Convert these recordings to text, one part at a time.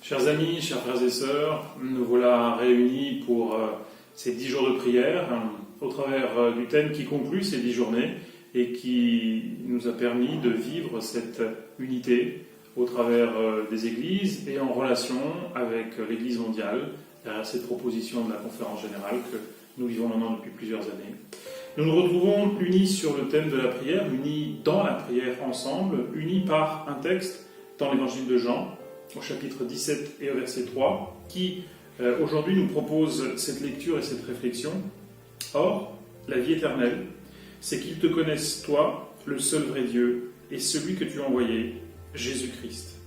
Chers amis, chers frères et sœurs, nous voilà réunis pour ces 10 jours de prière, au travers du thème qui conclut ces 10 journées et qui nous a permis de vivre cette unité au travers des églises et en relation avec l'Église mondiale, derrière cette proposition de la conférence générale que nous vivons maintenant depuis plusieurs années. Nous nous retrouvons unis sur le thème de la prière, unis dans la prière ensemble, unis par un texte dans l'Évangile de Jean, au chapitre 17 et au verset 3, qui aujourd'hui nous propose cette lecture et cette réflexion. Or, la vie éternelle, c'est qu'ils te connaissent, toi, le seul vrai Dieu, et celui que tu as envoyé, Jésus-Christ.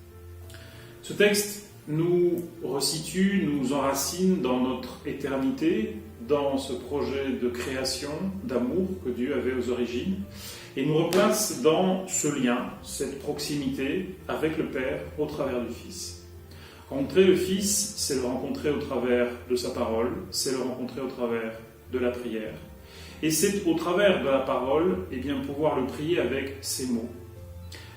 Ce texte nous resitue, nous enracine dans notre éternité, dans ce projet de création, d'amour que Dieu avait aux origines, et nous replace dans ce lien, cette proximité avec le Père au travers du Fils. Rencontrer le Fils, c'est le rencontrer au travers de sa parole, c'est le rencontrer au travers de la prière. Et c'est au travers de la parole, pouvoir le prier avec ses mots.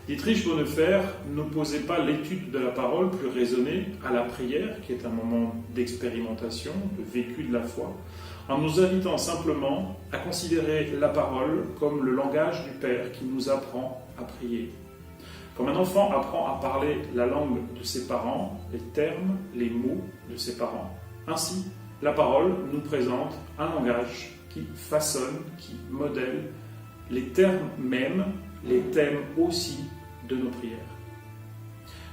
Dietrich Bonhoeffer n'opposait pas l'étude de la parole plus raisonnée à la prière, qui est un moment d'expérimentation, de vécu de la foi, en nous invitant simplement à considérer la parole comme le langage du Père qui nous apprend à prier. Comme un enfant apprend à parler la langue de ses parents, les termes, les mots de ses parents, ainsi la parole nous présente un langage qui façonne, qui modèle les termes mêmes, les thèmes aussi de nos prières.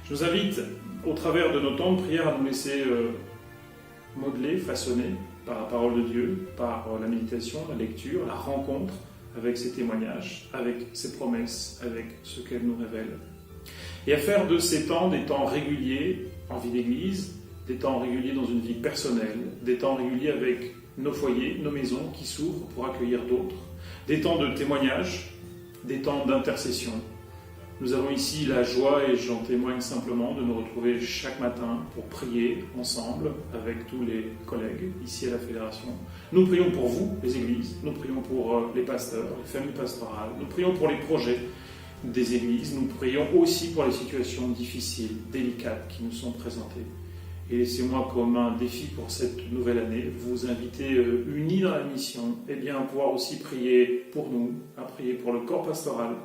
Je vous invite, au travers de nos temps de prière, à nous laisser modeler, façonner par la parole de Dieu, par la méditation, la lecture, la rencontre avec ses témoignages, avec ses promesses, avec ce qu'elle nous révèle. Et à faire de ces temps des temps réguliers en vie d'église, des temps réguliers dans une vie personnelle, des temps réguliers avec nos foyers, nos maisons qui s'ouvrent pour accueillir d'autres, des temps de témoignage, des temps d'intercession. Nous avons ici la joie, et j'en témoigne simplement, de nous retrouver chaque matin pour prier ensemble avec tous les collègues ici à la Fédération. Nous prions pour vous, les églises, nous prions pour les pasteurs, les familles pastorales, nous prions pour les projets des églises, nous prions aussi pour les situations difficiles, délicates qui nous sont présentées. Et laissez-moi comme un défi pour cette nouvelle année, vous inviter unis dans la mission, à pouvoir aussi prier pour nous, à prier pour le corps pastoral,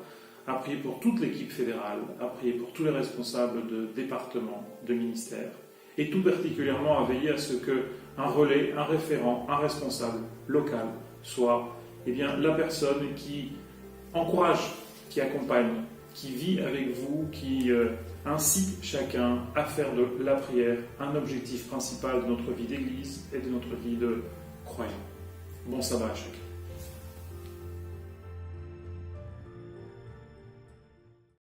à prier pour toute l'équipe fédérale, à prier pour tous les responsables de départements, de ministères, et tout particulièrement à veiller à ce qu'un relais, un référent, un responsable local soit la personne qui encourage, qui accompagne, qui vit avec vous, qui incite chacun à faire de la prière un objectif principal de notre vie d'église et de notre vie de croyant. Bon sabbat à chacun.